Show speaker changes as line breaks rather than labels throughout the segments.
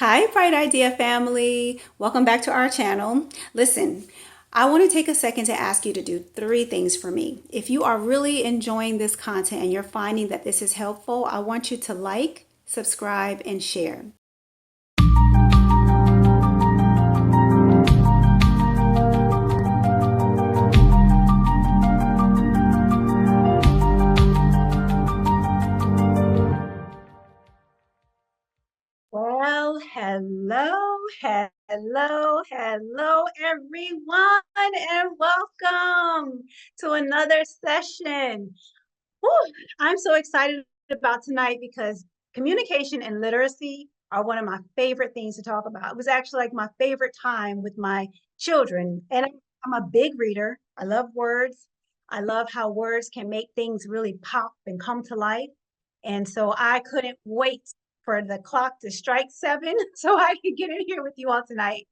Hi, Bright Idea family. Welcome back to our channel. Listen, I want to take a second to ask you to do three things for me. If you are really enjoying this content and you're finding that this is helpful, I want you to like, subscribe, and share. Hello, everyone, and welcome to another session. Whew, I'm so excited about tonight because communication and literacy are one of my favorite things to talk about. It was actually like my favorite time with my children. And I'm a big reader. I love words. I love how words can make things really pop and come to life. And so I couldn't wait for the clock to strike 7 so I could get in here with you all tonight.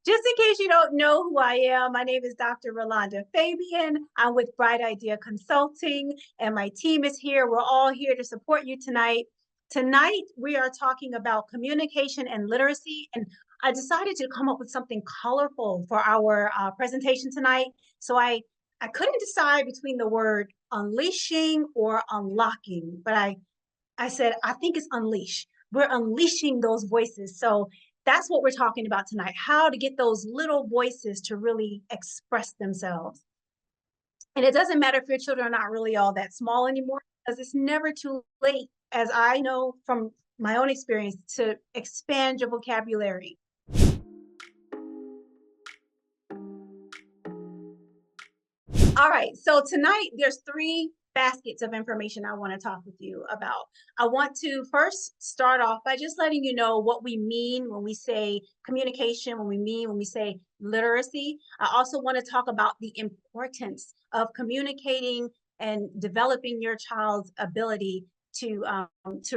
Just in case you don't know who I am, my name is Dr. Rolanda Fabian. I'm with Bright Idea Consulting, and my team is here. We're all here to support you tonight. Tonight, we are talking about communication and literacy, and I decided to come up with something colorful for our presentation tonight. So I couldn't decide between the word unleashing or unlocking, but I said, I think it's unleash. We're unleashing those voices. So that's what we're talking about tonight, how to get those little voices to really express themselves. And it doesn't matter if your children are not really all that small anymore, because it's never too late, as I know from my own experience, to expand your vocabulary. All right, so tonight there's three baskets of information I want to talk with you about. I want to first start off by just letting you know what we mean when we say communication, when we say literacy. I also want to talk about the importance of communicating and developing your child's ability to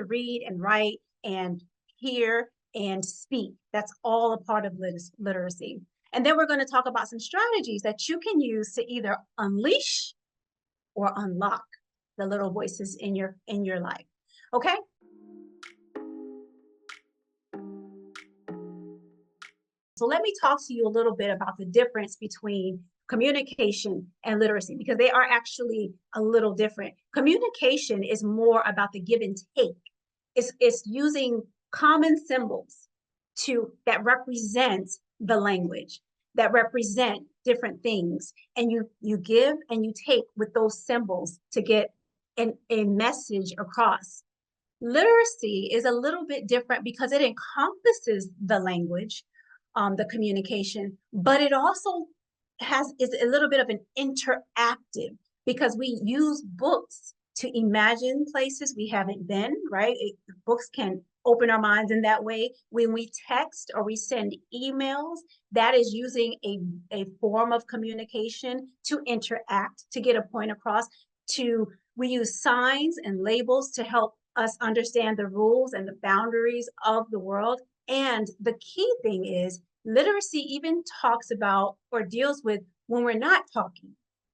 read and write and hear and speak. That's all a part of literacy. And then we're going to talk about some strategies that you can use to either unleash or unlock the little voices in your life. Okay? So let me talk to you a little bit about the difference between communication and literacy, because they are actually a little different. Communication is more about the give and take. It's using common symbols that represent the language, that represent different things, and you give and you take with those symbols to get a message across. Literacy is a little bit different because it encompasses the language, the communication, but it also is a little bit of an interactive, because we use books to imagine places we haven't been, right? Books can open our minds in that way. When we text or we send emails, that is using a form of communication to interact, to get a point across. We use signs and labels to help us understand the rules and the boundaries of the world. And the key thing is literacy even talks about or deals with when we're not talking,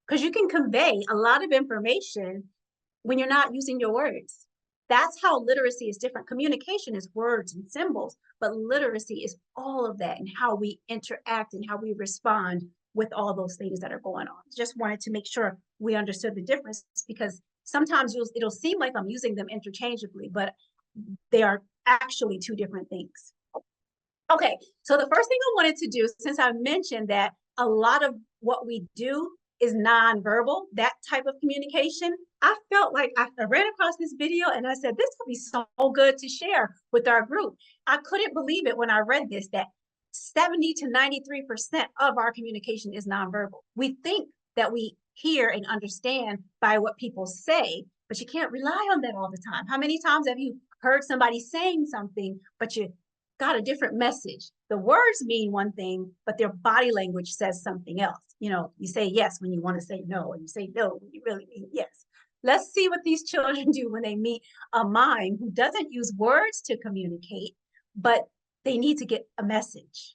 because you can convey a lot of information when you're not using your words. That's how literacy is different. Communication is words and symbols, but literacy is all of that and how we interact and how we respond with all those things that are going on. Just wanted to make sure we understood the difference, because sometimes it'll seem like I'm using them interchangeably, but they are actually two different things. Okay, so the first thing I wanted to do, since I mentioned that a lot of what we do is nonverbal, that type of communication, I felt like I ran across this video and I said, this would be so good to share with our group. I couldn't believe it when I read this, that 70 to 93% of our communication is nonverbal. We think that we hear and understand by what people say, but you can't rely on that all the time. How many times have you heard somebody saying something, but you got a different message? The words mean one thing, but their body language says something else. You know, you say yes when you want to say no, and you say no when you really mean yes. Let's see what these children do when they meet a mime who doesn't use words to communicate, but they need to get a message.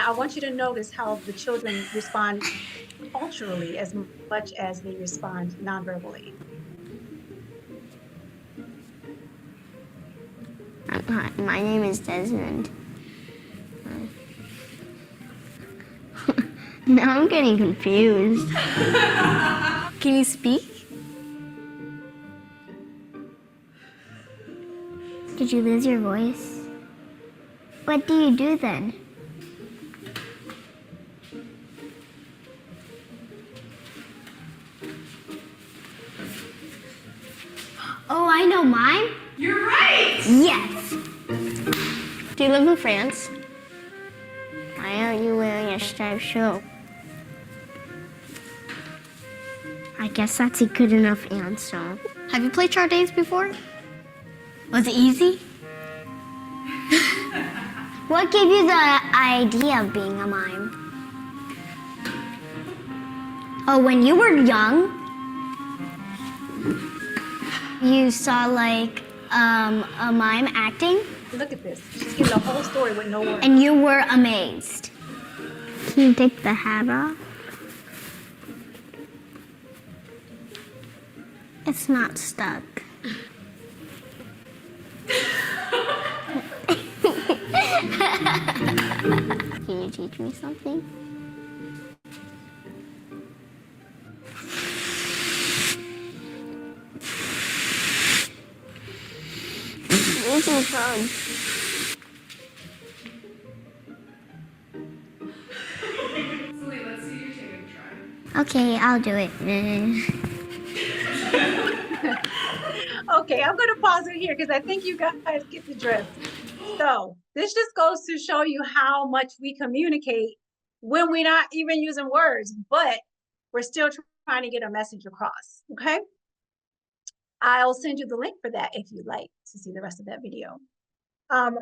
Now, I want you to notice how the children respond culturally as much as they respond nonverbally.
Hi, my name is Desmond. Now I'm getting confused. Can you speak? Did you lose your voice? What do you do then? Oh, I know mine.
You're right!
Yes. Do you live in France? Why aren't you wearing a striped shirt? I guess that's a good enough answer. Have you played charades before? Was it easy? What gave you the idea of being a mime? Oh, when you were young, you saw like a mime acting?
Look at this. She's giving the whole story with no words.
And you were amazed. Can you take the hat off? It's not stuck. Can you teach me something? This is fun.
Celine, let's see you take a try.
Okay, I'll do it.
Okay, I'm going to pause it here because I think you guys get the drift. So this just goes to show you how much we communicate when we're not even using words, but we're still trying to get a message across, okay? I'll send you the link for that if you'd like to see the rest of that video.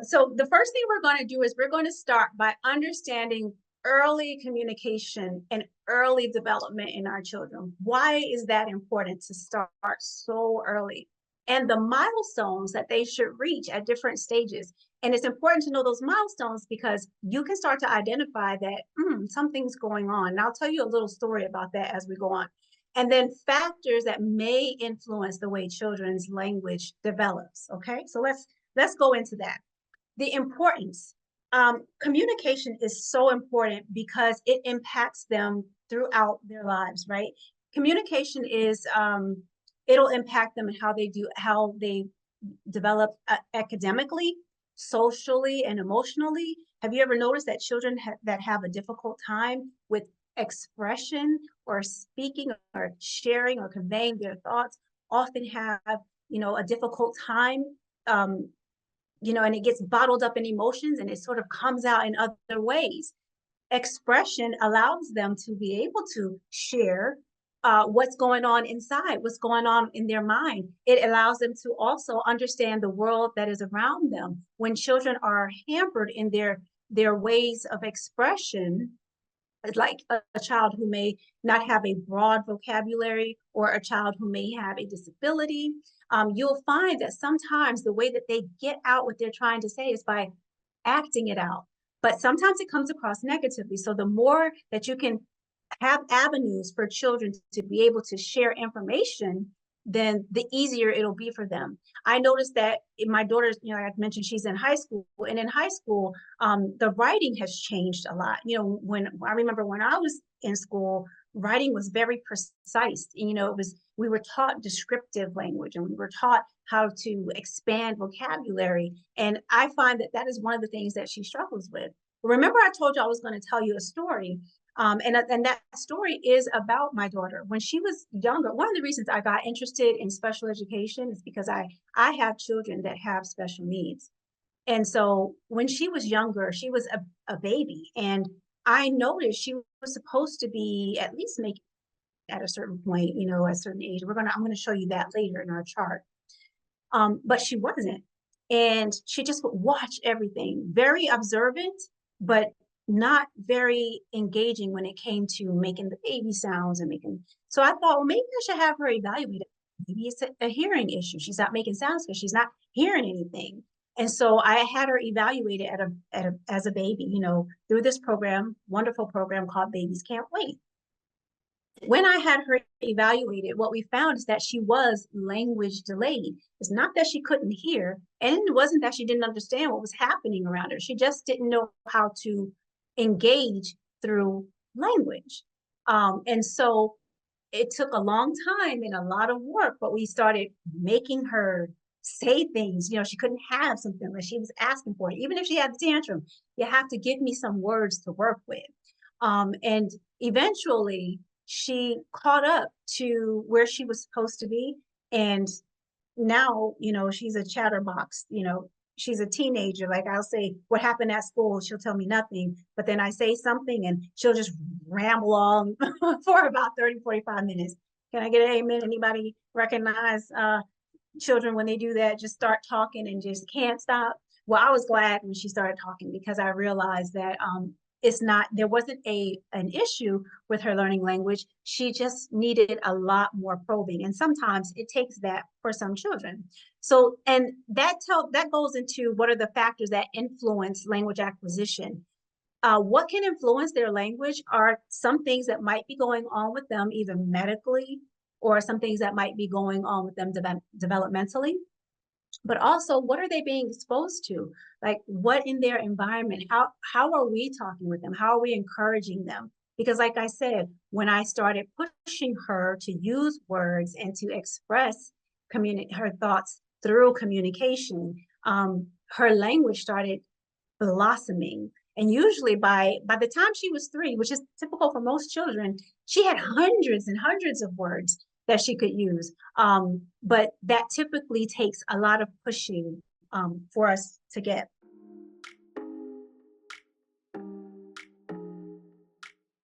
So the first thing we're going to do is we're going to start by understanding early communication and early development in our children. Why is that important to start so early? And the milestones that they should reach at different stages. And it's important to know those milestones because you can start to identify that something's going on. And I'll tell you a little story about that as we go on. And then factors that may influence the way children's language develops. Okay, so let's go into that. The importance. Communication is so important because it impacts them throughout their lives, right? Communication is it'll impact them in how they develop academically, socially, and emotionally. Have you ever noticed that children that have a difficult time with expression or speaking or sharing or conveying their thoughts often have, a difficult time, and it gets bottled up in emotions and it sort of comes out in other ways. Expression allows them to be able to share what's going on inside, what's going on in their mind. It allows them to also understand the world that is around them. When children are hampered in their ways of expression, like a child who may not have a broad vocabulary or a child who may have a disability, you'll find that sometimes the way that they get out what they're trying to say is by acting it out. But sometimes it comes across negatively. So the more that you can have avenues for children to be able to share information, then the easier it'll be for them. I noticed that in my daughter's, I mentioned she's in high school, and in high school, the writing has changed a lot. When I remember when I was in school, writing was very precise. We were taught descriptive language and we were taught how to expand vocabulary. And I find that is one of the things that she struggles with. Remember, I told you I was going to tell you a story. And that story is about my daughter. When she was younger, one of the reasons I got interested in special education is because I have children that have special needs. And so when she was younger, she was a baby. And I noticed she was supposed to be at least making at a certain point, at a certain age. I'm going to show you that later in our chart. But she wasn't. And she just would watch everything, very observant, but not very engaging when it came to making the baby sounds and making. So I thought, well, maybe I should have her evaluated. Maybe it's a hearing issue. She's not making sounds because she's not hearing anything. And so I had her evaluated as a baby, you know, through this program, wonderful program called Babies Can't Wait. When I had her evaluated, what we found is that she was language delayed. It's not that she couldn't hear, and it wasn't that she didn't understand what was happening around her. She just didn't know how to engage through language. And so it took a long time and a lot of work, but we started making her say things. You know, she couldn't have something that she was asking for. Even if she had the tantrum, you have to give me some words to work with. And eventually she caught up to where she was supposed to be. And now, you know, she's a chatterbox, you know, she's a teenager. Like I'll say, what happened at school? She'll tell me nothing. But then I say something and she'll just ramble on for about 30, 45 minutes. Can I get an amen? Anybody recognize children when they do that, just start talking and just can't stop? Well, I was glad when she started talking because I realized that it's not, there wasn't an issue with her learning language. She just needed a lot more probing. And sometimes it takes that for some children. So, and that goes into what are the factors that influence language acquisition. What can influence their language are some things that might be going on with them, either medically or some things that might be going on with them developmentally. But also, what are they being exposed to? Like, what in their environment? How are we talking with them? How are we encouraging them? Because, like I said, when I started pushing her to use words and to express her thoughts through communication, her language started blossoming. And usually by the time she was 3, which is typical for most children, she had hundreds and hundreds of words that she could use. But that typically takes a lot of pushing for us to get.